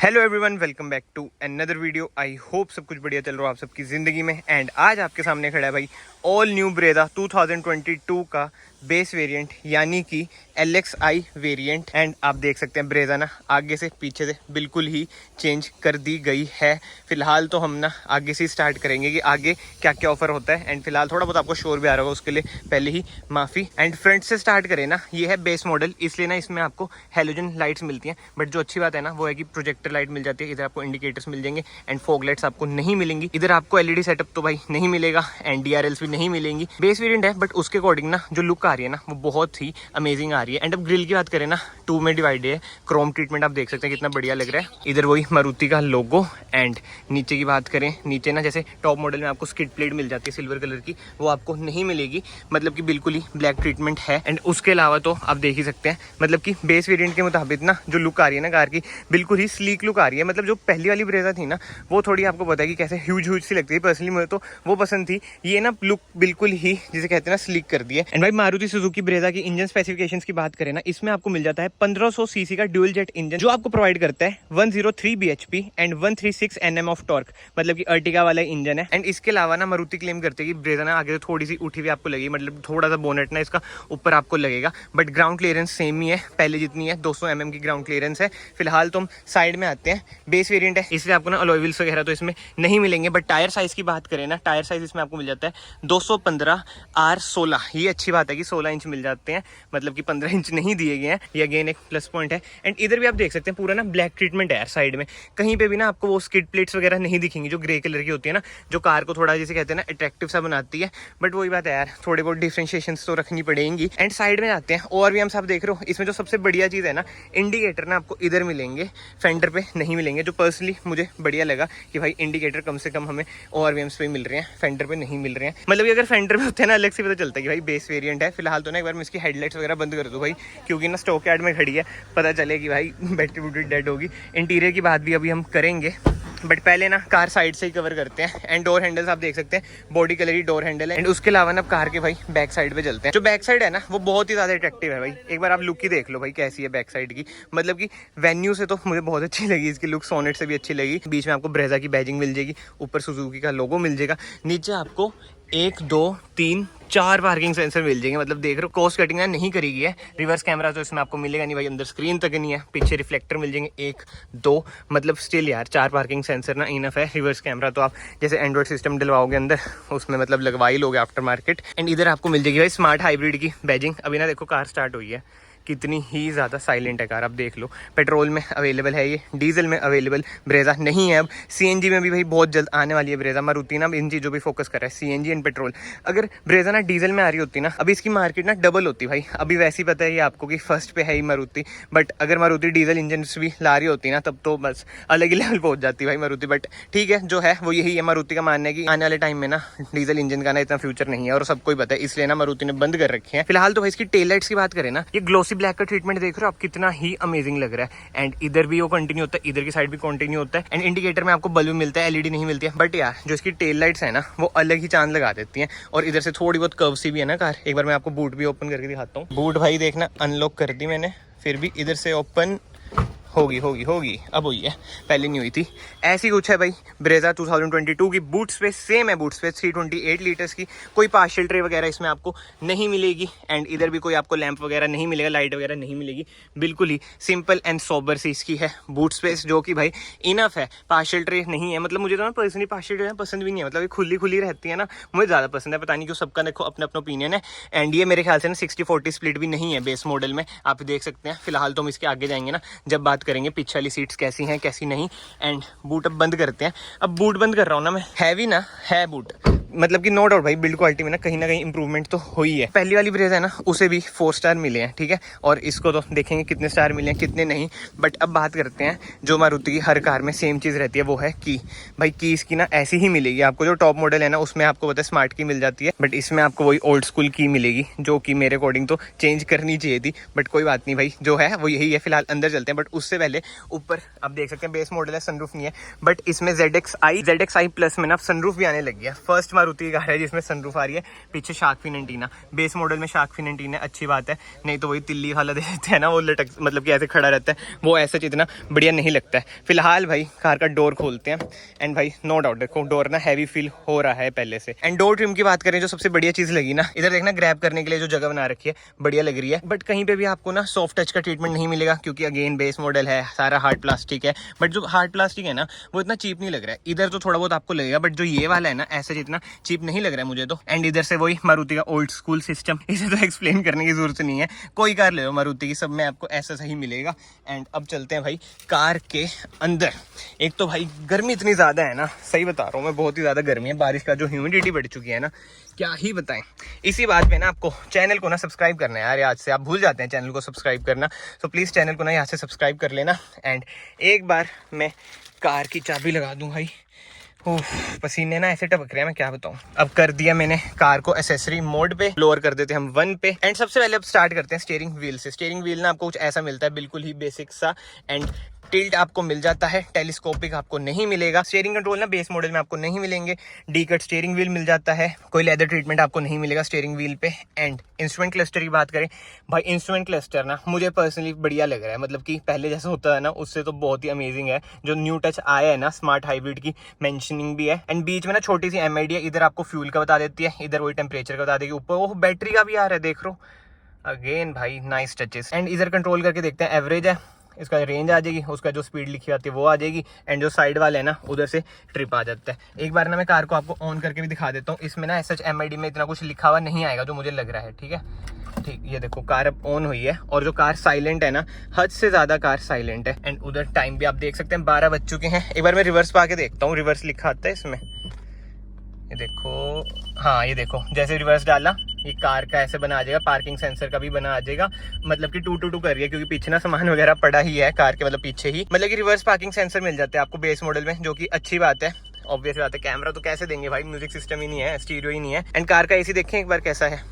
Hello everyone, welcome back to another video. I hope सब कुछ बढ़िया चल रहा हो आप सबकी ज़िंदगी में। एंड आज आपके सामने खड़ा है भाई ऑल न्यू ब्रेजा 2022 का बेस वेरिएंट यानी कि LXi वेरिएंट। एंड आप देख सकते हैं ब्रेजा ना आगे से पीछे से बिल्कुल ही चेंज कर दी गई है। फिलहाल तो हम ना आगे से स्टार्ट करेंगे कि आगे क्या क्या ऑफर होता है। एंड फिलहाल थोड़ा बहुत आपको शोर भी आ रहा होगा, उसके लिए पहले ही माफ़ी। एंड फ्रंट से स्टार्ट करें ना, ये है बेस मॉडल, इसलिए ना इसमें आपको हेलोजन लाइट्स मिलती हैं। बट जो अच्छी बात है ना वो है कि प्रोजेक्टर लाइट मिल जाती है। इधर आपको इंडिकेटर्स मिल जाएंगे एंड फॉग लाइट्स आपको नहीं मिलेंगी। इधर आपको LED सेटअप तो भाई नहीं मिलेगा एंड DRLs भी नहीं मिलेंगी। बेस वेरिएंट है बट उसके अकॉर्डिंग ना जो लुक आ रही है ना वो बहुत ही अमेजिंग आ रही है। एंड अब ग्रिल की बात करें ना, 2 में डिवाइड है। क्रोम ट्रीटमेंट आप देख सकते हैं कितना बढ़िया लग रहा है। इधर वही मारुति का लोगो। एंड नीचे की बात करें, नीचे ना जैसे टॉप मॉडल में आपको स्किड प्लेट मिल जाती है सिल्वर कलर की, वो आपको नहीं मिलेगी। मतलब कि बिल्कुल ही ब्लैक ट्रीटमेंट है। एंड उसके अलावा तो आप देख ही सकते हैं, मतलब कि बेस वेरिएंट के मुताबिक ना जो लुक आ रही है ना कार की, बिल्कुल ही स्लीक लुक आ रही है। मतलब जो पहली वाली ब्रेजा थी ना वो थोड़ी आपको पता है कि कैसे ह्यूज सी लगती है। पर्सनली मुझे तो वो पसंद थी। ये ना लुक बिल्कुल ही जिसे कहते हैं ना स्लीक कर दी है। एंड भाई मारुति सुजुकी ब्रेजा की इंजन स्पेसिफिकेशंस की बात करें ना, इसमें आपको मिल जाता है 1500 सीसी का ड्यूल जेट इंजन, जो आपको प्रोवाइड करता है 103 bhp and 136 Nm of torque. मतलब कि अर्टिगा वाला इंजन है। एंड इसके अलावा ना मारुति क्लेम करते हैं कि ब्रेजा ना आगे थोड़ी सी उठी हुई आपको लगेगी, मतलब थोड़ा सा बोनेट ना इसका ऊपर आपको लगेगा, बट ग्राउंड क्लियरेंस सेम ही है पहले जितनी है, 200 mm की ग्राउंड क्लियरेंस है। फिलहाल तो हम साइड में आते हैं। बेस वेरिएंट है इसलिए आपको ना अलॉय व्हील्स वगैरह तो इसमें नहीं मिलेंगे। बट टायर साइज की बात करें ना, टायर साइज इसमें आपको मिल जाता है 215 R16। ये अच्छी बात है कि 16 इंच मिल जाते हैं, मतलब कि 15 इंच नहीं दिए गए हैं। ये अगेन एक प्लस पॉइंट है। एंड इधर भी आप देख सकते हैं पूरा ना ब्लैक ट्रीटमेंट है यार साइड में। कहीं पे भी ना आपको वो स्किड प्लेट्स वगैरह नहीं दिखेंगी जो ग्रे कलर की होती है ना, जो कार को थोड़ा जैसे कहते हैं ना अट्रैक्टिव सा बनाती है। बट वही बात है यार, थोड़े बहुत डिफरेंशिएशन तो रखनी पड़ेंगी। एंड साइड में आते हैं, और भी हम सब देख रहे हो इसमें जो सबसे बढ़िया चीज़ है ना, इंडिकेटर ना आपको इधर मिलेंगे, फेंडर पे नहीं मिलेंगे। जो पर्सनली मुझे बढ़िया लगा कि भाई इंडिकेटर कम से कम हमें ORVMs पे मिल रहे हैं, फेंडर पे नहीं मिल रहे हैं। मतलब कि अगर फेंडर पे होते हैं ना अलग से पता चलता है कि भाई बेस वेरिएंट है। फिलहाल तो ना एक बार मैं इसकी हेडलाइट्स वगैरह बंद कर दूँ भाई, क्योंकि ना स्टॉक यार्ड में खड़ी है, पता चले कि भाई बैटरी वूटरी डेड होगी। इंटीरियर की बात भी अभी हम करेंगे, बट पहले ना कार साइड से ही कवर करते हैं। एंड डोर हैंडल्स आप देख सकते हैं, बॉडी कलर ही डोर हैंडल है। एंड उसके अलावा ना कार के भाई बैक साइड पे चलते हैं। जो बैक साइड है ना वो बहुत ही ज़्यादा अट्रैक्टिव है भाई। एक बार आप लुक ही देख लो भाई कैसी है बैक साइड की। मतलब कि वेन्यू से तो मुझे बहुत अच्छी लगी इसकी लुक, सोनेट से भी अच्छी लगी। बीच में आपको ब्रेजा की बैजिंग मिल जाएगी, ऊपर सुजुकी का लोगो मिल जाएगा, नीचे आपको 1 2 3 4 पार्किंग सेंसर मिल जाएंगे। मतलब देख रहे हो कॉस्ट कटिंग ना नहीं करी गई है। रिवर्स कैमरा तो इसमें आपको मिलेगा नहीं भाई, अंदर स्क्रीन तक नहीं है। पीछे रिफ्लेक्टर मिल जाएंगे 1 2, मतलब स्टिल यार 4 पार्किंग सेंसर ना इनफ है। रिवर्स कैमरा तो आप जैसे एंड्रॉइड सिस्टम डलवाओगे अंदर, उसमें मतलब लगवा ही लोगे आफ्टर मार्केट। एंड इधर आपको मिल जाएगी भाई स्मार्ट हाइब्रिड की बैजिंग। अभी ना देखो कार स्टार्ट हुई है, कितनी ही ज़्यादा साइलेंट है कार, आप देख लो। पेट्रोल में अवेलेबल है ये, डीजल में अवेलेबल ब्रेजा नहीं है। अब CNG में भी भाई बहुत जल्द आने वाली है ब्रेजा। मारुति ना इन चीज़ों पे फोकस कर रहा है, CNG एंड पेट्रोल। अगर ब्रेजा ना डीजल में आ रही होती ना, अभी इसकी मार्केट ना डबल होती भाई। अभी वैसे ही पता है ये आपको कि फर्स्ट पे है ही मारुति, बट अगर मारुति डीजल इंजन भी ला रही होती ना तब तो बस अलग ही लेवल पहुंच जाती भाई मारुति। बट ठीक है, जो है वो यही है। मारुति का मानना है कि आने वाले टाइम में ना डीजल इंजन का ना इतना फ्यूचर नहीं है और सबको ही पता है, इसलिए ना मारुति ने बंद कर रखे हैं। फिलहाल तो भाई इसकी टेल लाइट्स की बात करें ना, ये ग्लोसी ब्लैक का ट्रीटमेंट देख रहे हो आप, कितना ही अमेजिंग लग रहा है। एंड इधर भी वो कंटिन्यू होता है, इधर की साइड भी कंटिन्यू होता है। एंड इंडिकेटर में आपको बल्ब मिलता है, LED नहीं मिलती है। बट यार जो इसकी टेल लाइट्स है ना वो अलग ही चांद लगा देती हैं। और इधर से थोड़ी बहुत कर्व सी भी है ना कार। एक बार मैं आपको बूट भी ओपन करके दिखाता हूँ। बूट भाई देखना अनलॉक कर दी मैंने, फिर भी इधर से ओपन होगी अब हुई है, पहले नहीं हुई थी। ऐसी कुछ है भाई ब्रेजा 2022 की। बूट स्पेस सेम है, बूट स्पेस 328 लीटर्स की। कोई पार्शियल ट्रे वगैरह इसमें आपको नहीं मिलेगी। एंड इधर भी कोई आपको लैंप वगैरह नहीं मिलेगा, लाइट वगैरह नहीं मिलेगी। बिल्कुल ही सिंपल एंड सोबर सी इसकी है बूट स्पेस, जो कि भाई इनफ है। पार्शियल ट्रे नहीं है। मतलब मुझे तो ना पर्सनली पार्शियल ट्रे पसंद भी नहीं है। मतलब ये खुली रहती है ना, मुझे ज़्यादा पसंद है। पता नहीं क्यों, सबका देखो अपना अपना ओपिनियन है। एंड ये मेरे ख्याल से ना 60-40 स्प्लिट भी नहीं है बेस मॉडल में, आप देख सकते हैं। फिलहाल तो हम इसके आगे जाएंगे ना, जब बात करेंगे पीछे वाली सीट्स कैसी हैं कैसी नहीं। एंड बूट अब बंद करते हैं। अब बूट बंद कर रहा हूँ ना मैं, हैवी ना है बूट, मतलब कि नो डाउट भाई बिल्ड क्वालिटी में ना कहीं इंप्रूवमेंट तो हुई है। पहली वाली ब्रेजा है ना उसे भी 4 स्टार मिले हैं, ठीक है। और इसको तो देखेंगे कितने स्टार मिले हैं कितने नहीं। बट अब बात करते हैं जो मारुति की हर कार में सेम चीज़ रहती है, वो है की। भाई की इसकी ना ऐसी ही मिलेगी आपको। जो टॉप मॉडल है ना उसमें आपको पता है स्मार्ट की मिल जाती है, बट इसमें आपको वही ओल्ड स्कूल की मिलेगी, जो कि मेरे अकॉर्डिंग तो चेंज करनी चाहिए थी। बट कोई बात नहीं भाई, जो है वो यही है। फिलहाल अंदर चलते हैं। बट उससे पहले ऊपर आप देख सकते हैं बेस मॉडल है, सनरूफ नहीं है। बट इसमें ZXi प्लस में ना सनरूफ भी आने लगी है। फर्स्ट मारुति की कार है जिसमें सनरूफ आ रही है, पीछे shark fin antenna. Base model में शार्क फिन एंटीना अच्छी बात है, नहीं तो वही तिल्ली वाला दे देते हैं ना, वो लटक मतलब कि ऐसे खड़ा रहता है, वो ऐसा इतना बढ़िया नहीं लगता है। फिलहाल भाई कार का डोर खोलते हैं एंड भाई नो डाउट देखो डोर ना हैवी फील हो रहा है पहले से। एंड डोर ट्रिम की बात करें जो सबसे बढ़िया चीज़ लगी ना, इधर देखना ग्रैब करने के लिए जो जगह बना रखी है बढ़िया लग रही है, बट कहीं पे भी आपको ना सॉफ्ट टच का ट्रीटमेंट नहीं मिलेगा क्योंकि अगेन बेस मॉडल है, सारा हार्ड प्लास्टिक है। बट जो हार्ड प्लास्टिक है ना वो इतना चीप नहीं लग रहा है, इधर तो थोड़ा बहुत आपको लगेगा, बट जो ये वाला है ना ऐसा जितना चीप नहीं लग रहा है मुझे तो। एंड इधर से वही मारुति का ओल्ड स्कूल सिस्टम, इसे तो एक्सप्लेन करने की जरूरत नहीं है, कोई कार ले लो मारुति की सब में आपको ऐसा सही मिलेगा। एंड अब चलते हैं भाई कार के अंदर। एक तो भाई गर्मी इतनी ज़्यादा है ना, सही बता रहा हूँ मैं, बहुत ही ज़्यादा गर्मी है, बारिश का जो ह्यूमिडिटी बढ़ चुकी है ना क्या ही बताएं। इसी बात पे ना आपको चैनल को ना सब्सक्राइब करना है यार, आज से आप भूल जाते हैं चैनल को सब्सक्राइब करना, तो प्लीज़ चैनल को ना यहाँ से सब्सक्राइब कर लेना। एंड एक बार मैं कार की चाबी लगा दूँ भाई, पसीने ना ऐसे टपक रहे हैं मैं क्या बताऊं। अब कर दिया मैंने कार को एसेसरी मोड पे, लोअर कर देते हैं हम 1 पे। एंड सबसे पहले अब स्टार्ट करते हैं स्टीयरिंग व्हील से। स्टीयरिंग व्हील ना आपको कुछ ऐसा मिलता है बिल्कुल ही बेसिक सा, एंड टिल्ट आपको मिल जाता है, टेलीस्कोपिक आपको नहीं मिलेगा। स्टीयरिंग कंट्रोल ना बेस मॉडल में आपको नहीं मिलेंगे। डी कट स्टीयरिंग व्हील मिल जाता है, कोई लेदर ट्रीटमेंट आपको नहीं मिलेगा स्टीयरिंग व्हील पे। एंड इंस्ट्रूमेंट क्लस्टर की बात करें भाई, इंस्ट्रूमेंट क्लस्टर ना मुझे पर्सनली बढ़िया लग रहा है, मतलब कि पहले जैसा होता है ना उससे तो बहुत ही अमेजिंग है। जो न्यू टच आया है ना स्मार्ट हाइब्रिड की मेंशनिंग भी है। एंड बीच में ना छोटी सी एमआईडी है, इधर आपको फ्यूल का बता देती है, इधर वही टेम्परेचर का बता देगी, ऊपर वो बैटरी का भी आ रहा है देख लो। अगेन भाई नाइस टचेस। एंड इधर कंट्रोल करके देखते हैं, एवरेज है, इसका रेंज आ जाएगी, उसका जो स्पीड लिखी आती है वो आ जाएगी। एंड जो साइड वाले है ना उधर से ट्रिप आ जाता है। एक बार ना मैं कार को आपको ऑन करके भी दिखा देता हूँ, इसमें ना एसएच एमआईडी में इतना कुछ लिखा हुआ नहीं आएगा जो मुझे लग रहा है, ठीक है ठीक। ये देखो कार अब ऑन हुई है, और जो कार साइलेंट है ना हद से ज्यादा कार साइलेंट है। एंड उधर टाइम भी आप देख सकते हैं 12 बज चुके हैं। एक बार मैं रिवर्स पा के देखता हूँ, रिवर्स लिखा आता है इसमें, ये देखो, हाँ ये देखो जैसे रिवर्स डाला ये कार का ऐसे बना आ जाएगा, पार्किंग सेंसर का भी बना आ जाएगा, मतलब कि 222 कर रही है क्योंकि पीछे ना सामान वगैरह पड़ा ही है कार के, मतलब पीछे ही, मतलब कि रिवर्स पार्किंग सेंसर मिल जाते हैं आपको बेस मॉडल में, जो कि अच्छी बात है। ऑब्वियस बात है, कैमरा तो कैसे देंगे भाई, म्यूजिक सिस्टम ही नहीं है, स्टीरियो ही नहीं है। एंड कार का एसी देखें एक बार कैसा है,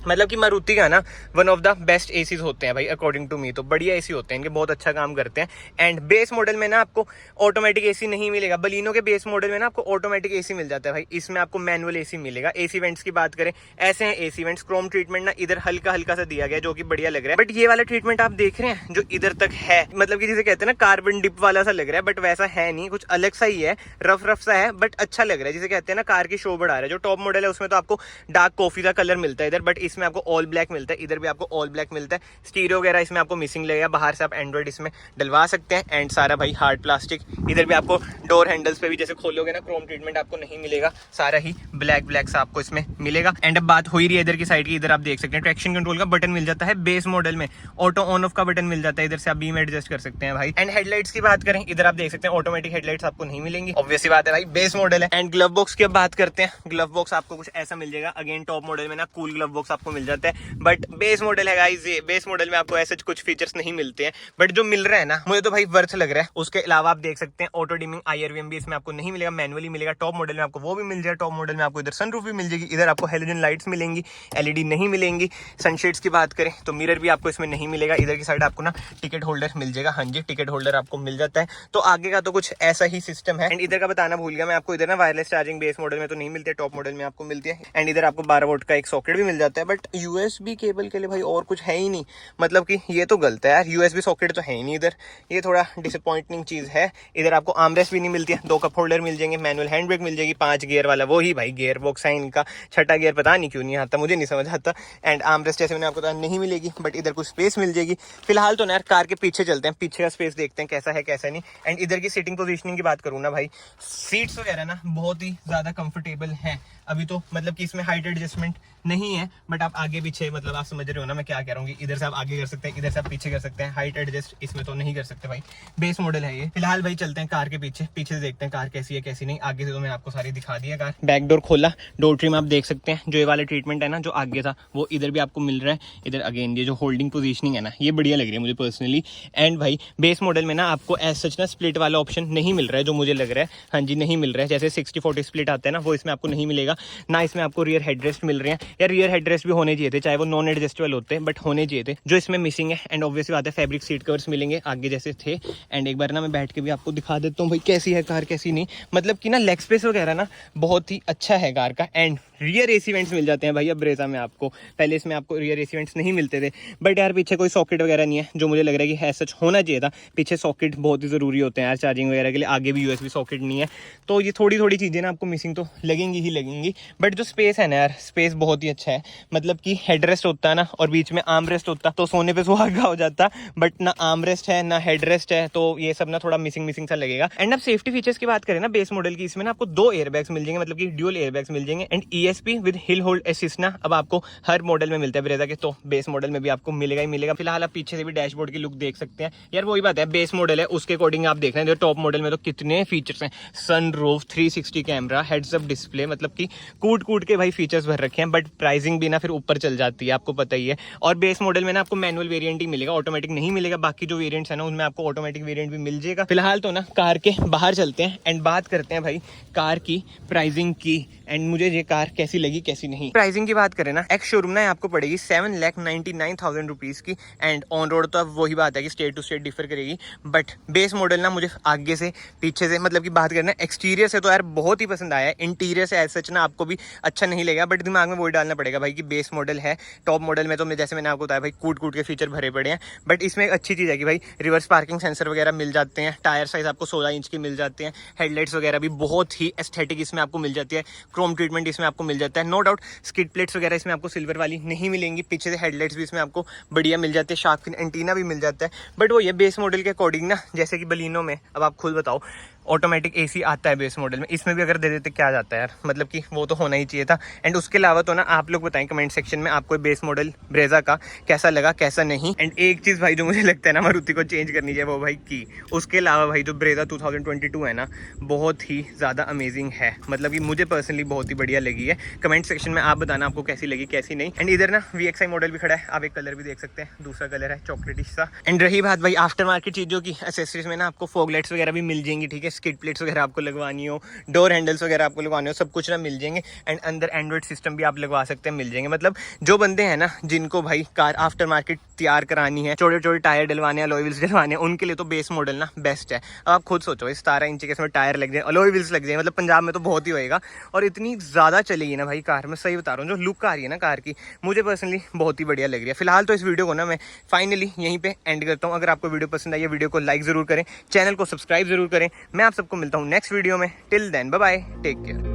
मतलब कि मारुति का ना one of the best ACs होते हैं भाई अकॉर्डिंग टू मी, तो बढ़िया एसी होते हैं इनके, बहुत अच्छा काम करते हैं। एंड बेस मॉडल में ना आपको ऑटोमेटिक एसी नहीं मिलेगा, बलिनो के बेस मॉडल में ना आपको ऑटोमेटिक एसी मिल जाता है भाई, इसमें आपको मैनुअल एसी मिलेगा। एसी वेंट्स की बात करें, ऐसे हैं एसी वेंट्स, क्रोम ट्रीटमेंट ना इधर हल्का हल्का सा दिया गया जो कि बढ़िया लग रहा है। बट ये वाला ट्रीटमेंट आप देख रहे हैं जो इधर तक है, मतलब कि जिसे कहते हैं ना कार्बन डिप वाला सा लग रहा है, बट वैसा है नहीं, कुछ अलग सा ही है, रफ रफ सा है बट अच्छा लग रहा है, जिसे कहते हैं ना कार की शो बढ़ा रहा है। जो टॉप मॉडल है उसमें तो आपको डार्क कॉफी का कलर मिलता है इधर, बट इसमें आपको ऑल ब्लैक मिलता है, इधर भी आपको ऑल ब्लैक मिलता है। स्टीरियो वगैरह इसमें आपको मिसिंग लगेगा, बाहर से आप एंड्रॉइड इसमें डलवा सकते हैं। एंड सारा भाई हार्ड प्लास्टिक, इधर भी आपको डोर हैंडल्स पे भी जैसे खोलोगे ना क्रोम ट्रीटमेंट आपको नहीं मिलेगा, सारा ही ब्लैक ब्लैक सा आपको इसमें मिलेगा। एंड अब बात हो ही रही है इधर की साइड की, इधर आप देख सकते हैं ट्रैक्शन कंट्रोल का बटन मिल जाता है बेस मॉडल में, ऑटो ऑन ऑफ का बटन मिल जाता है, इधर से आप बीम एडजस्ट कर सकते हैं भाई। एंड हेडलाइट्स की बात करें, इधर आप देख सकते हैं ऑटोमेटिक हेडलाइट्स आपको नहीं मिलेंगी, ऑब्वियस बात है भाई बेस मॉडल है। एंड ग्लव बॉक्स की अब बात करते हैं, ग्लव बॉक्स आपको कुछ ऐसा मिल जाएगा, अगेन टॉप मॉडल में ना कूल ग्लव बॉक्स आपको मिल जाता है, बट बेस मॉडल है गाइस, ये बेस मॉडल में आपको ऐसे कुछ फीचर्स नहीं मिलते हैं, बट जो मिल रहा है ना मुझे तो भाई वर्थ लग रहा है। उसके अलावा आप देख सकते हैं ऑटो डिमिंग IRVM भी इसमें आपको नहीं मिलेगा, मैनुअली मिलेगा। टॉप मॉडल में आपको वो भी मिल जाएगा, टॉप मॉडल में आपको इधर सनरूफ भी मिल जाएगी, इधर आपको हेलोजन लाइट्स मिलेंगी, LED नहीं मिलेंगी। सनशेड्स की बात करें तो मिरर भी आपको इसमें नहीं मिलेगा, इधर की साइड आपको ना टिकट होल्डर मिल जाएगा, हाँ जी टिकट होल्डर आपको मिल जाता है। तो आगे का तो कुछ ऐसा ही सिस्टम है। एंड इधर का बताना भूल गया मैं आपको, इधर ना वायरलेस चार्जिंग बेस मॉडल में तो नहीं मिलती है, टॉप मॉडल में आपको मिलती है। एंड इधर आपको 12 वोल्ट का एक सॉकेट भी मिल जाता है, बट USB केबल के लिए भाई और कुछ है ही नहीं, मतलब कि ये तो गलत है यार, USB सॉकेट तो है ही नहीं इधर, ये थोड़ा डिसअपॉइंटिंग चीज है। इधर आपको आर्मरेस्ट भी नहीं मिलती है, 2 कप होल्डर मिल जाएंगे, मैनुअल हैंड ब्रेक मिल जाएगी, 5 गियर वाला, वो ही भाई गियर बॉक्स है इनका, छठा गियर पता नहीं क्यों नहीं आता, मुझे नहीं समझ आता। एंड आर्मरेस्ट जैसे मैंने आपको कहा नहीं मिलेगी, बट इधर कुछ स्पेस मिल जाएगी। फिलहाल तो ना यार कार के पीछे चलते हैं, पीछे का स्पेस देखते हैं कैसा है कैसा नहीं। एंड इधर की सीटिंग पोजिशनिंग की बात करूँ ना भाई, सीट्स वगैरह ना बहुत ही ज्यादा कंफर्टेबल है अभी तो, मतलब कि इसमें हाइट एडजस्टमेंट नहीं है, बट आप आगे पीछे मतलब आप समझ रहे हो ना मैं क्या कह रहा हूँ, इधर से आप आगे कर सकते हैं, इधर से आप पीछे कर सकते हैं, हाइट एडजस्ट इसमें तो नहीं कर सकते भाई, बेस मॉडल है ये। फिलहाल भाई चलते हैं कार के पीछे, पीछे से देखते हैं कार कैसी है कैसी नहीं, आगे से तो मैंने आपको सारी दिखा दी है कार। बैक डोर खोला, डोर ट्रिम आप देख सकते हैं, जो ये वाला ट्रीटमेंट है ना जो आगे था वो इधर भी आपको मिल रहा है। इधर अगेन ये जो होल्डिंग पोजीशनिंग है ना ये बढ़िया लग रही है मुझे पर्सनली। एंड भाई बेस मॉडल में ना आपको एज सच ना स्प्लिट वाला ऑप्शन नहीं मिल रहा है जो मुझे लग रहा है, हाँ जी नहीं मिल रहा है, जैसे 60-40 स्प्लिट आता है ना वो इसमें आपको नहीं मिलेगा ना। इसमें आपको रियर हेडरेस्ट मिल रहे हैं, या रियर हेडरेस्ट भी होने चाहिए थे, चाहे वो नॉन एडजस्टेबल होते हैं बट होने चाहिए थे, जो इसमें मिसिंग है। एंड ऑब्वियसली बात है फैब्रिक सीट कवर्स मिलेंगे आगे जैसे थे। एंड एक बार ना मैं बैठ के भी आपको दिखा देता हूँ भाई कैसी है कार कैसी नहीं, मतलब कि ना लेग स्पेस वगैरह ना बहुत ही अच्छा है कार का। एंड रियर एसी वेंट्स मिल जाते हैं भाई अब ब्रेजा में आपको, पहले इसमें आपको रियर एसी वेंट्स नहीं मिलते थे। बट यार पीछे कोई सॉकेट वगैरह नहीं है, जो मुझे लग रहा है कि है सच होना चाहिए था। पीछे सॉकेट बहुत ही ज़रूरी होते हैं यार चार्जिंग वगैरह के लिए, आगे भी यूएसबी सॉकेट नहीं है, तो ये थोड़ी थोड़ी चीज़ें ना आपको मिसिंग तो लगेंगी ही लगेंगी। बट जो स्पेस है ना यार, स्पेस बहुत ही अच्छा है, मतलब कि हेड रेस्ट होता है ना और बीच में आर्म रेस्ट होता तो सोने पे सुहागा हो जाता, बट ना आर्म रेस्ट है ना हेड रेस्ट है, तो ये सब ना थोड़ा मिसिंग मिसिंग सा लगेगा। एंड अब सेफ्टी फीचर्स की बात करें ना बेस मॉडल की, इसमें ना आपको 2 एयरबैग्स मिल जाएंगे, मतलब कि ड्यूल एयरबैग्स मिल जाएंगे। And ESP with hill hold assist ना अब आपको हर मॉडल में मिलता है ब्रेजा के, तो बेस मॉडल में भी आपको मिलेगा ही मिलेगा। फिलहाल आप पीछे से भी डैशबोर्ड की लुक देख सकते हैं यार, वही बात है बेस मॉडल है उसके अकॉर्डिंग आप देख रहे हैं। टॉप मॉडल में तो कितने फीचर्स हैं, sunroof, 360 camera, heads up display, मतलब कि कूट कूट के भाई फीचर्स भर रखे हैं। बट प्राइसिंग भी ना फिर ऊपर चल जाती है, आपको पता ही है। और बेस मॉडल में ना आपको मैनुअल वेरिएंट ही मिलेगा, ऑटोमेटिक नहीं मिलेगा। बाकी जो वेरिएंट्स है ना उनमें आपको ऑटोमेटिक वेरिएंट भी मिल जाएगा। फिलहाल तो ना कार के बाहर चलते हैं एंड बात करते हैं भाई कार की प्राइसिंग की, एंड मुझे ये कार कैसी लगी कैसी नहीं। प्राइसिंग की बात करें ना, एक्स शोरूम ना आपको पड़ेगी 7,99,000 रुपीज़ की। एंड ऑन रोड तो अब वही बात है कि स्टेट टू स्टेट डिफर करेगी। बट बेस मॉडल ना मुझे आगे से पीछे से, मतलब कि बात करना एक्सटीरियर से तो यार बहुत ही पसंद आया है। इंटीरियर से एज सच ना आपको भी अच्छा नहीं लगेगा, बट दिमाग में वही डालना पड़ेगा भाई कि बेस मॉडल है। टॉप मॉडल में तो जैसे मैंने आपको बताया भाई कूट कूट के फीचर भरे पड़े हैं। बट इसमें एक अच्छी चीज़ है कि भाई रिवर्स पार्किंग सेंसर वगैरह मिल जाते हैं, टायर साइज आपको 16 इंच की मिल जाते हैं, हेडलाइट्स वगैरह भी बहुत ही एस्थेटिक इसमें आपको मिल जाती है, क्रोम ट्रीटमेंट इसमें आपको मिल जाता है। नो डाउट स्किड प्लेट्स वगैरह इसमें आपको सिल्वर वाली नहीं मिलेंगी, पीछे से हेडलाइट्स भी इसमें आपको बढ़िया मिल जाते हैं, शार्क फिन एंटीना भी मिल जाता है। बट वो ये बेस मॉडल के अकॉर्डिंग ना, जैसे कि बलिनो में अब आप खुद बताओ ऑटोमेटिक एसी आता है बेस मॉडल में, इसमें भी अगर दे देते क्या जाता है यार, मतलब कि वो तो होना ही चाहिए था। एंड उसके अलावा तो ना आप लोग बताएं कमेंट सेक्शन में आपको बेस मॉडल ब्रेजा का कैसा लगा कैसा नहीं। एंड एक चीज़ भाई जो मुझे लगता है ना मारुति को चेंज करनी चाहिए वो भाई की, उसके अलावा भाई जो ब्रेजा 2022 है ना बहुत ही ज़्यादा अमेजिंग है, मतलब कि मुझे पर्सनली बहुत ही बढ़िया लगी है। कमेंट सेक्शन में आप बताना आपको कैसी लगी कैसी नहीं। एंड इधर ना VXI मॉडल भी खड़ा है, आप एक कलर भी देख सकते हैं, दूसरा कलर है चॉकलेटिश सा। एंड रही बात भाई आफ्टर मार्केट चीज़ों की, एक्सेसरीज में ना आपको फॉग लाइट्स वगैरह भी मिल जाएंगी, ठीक है, स्किड प्लेट्स वगैरह आपको लगवानी हो, डोर हैंडल्स वगैरह आपको लगवाने हो, सब कुछ ना मिल जाएंगे। एंड अंदर एंड्रॉइड सिस्टम भी आप लगवा सकते हैं, मिल जाएंगे। मतलब जो बंदे हैं ना जिनको भाई कार आफ्टर मार्केट तैयार करानी है, छोटे छोटे टायर डलवाने हैं, अलॉय व्हील्स डलवाने हैं, उनके लिए तो बेस मॉडल ना बेस्ट है। अब आप खुद सोचो इस 17 इंच के इसमें टायर लग जाए, अलॉय व्हील्स लग जाए, मतलब पंजाब में तो बहुत ही होएगा। और इतनी ज़्यादा चलेगी ना भाई कार, मैं सही बता रहा हूँ, जो लुक आ रही है ना कार की मुझे पर्सनली बहुत ही बढ़िया लग रही है। फिलहाल तो इस वीडियो को ना मैं फाइनली यहीं पे एंड करता हूँ। अगर आपको वीडियो पसंद आई है वीडियो को लाइक ज़रूर करें, चैनल को सब्सक्राइब ज़रूर करें। मैं आप सबको मिलता हूँ नेक्स्ट वीडियो में। Till then bye bye, take care.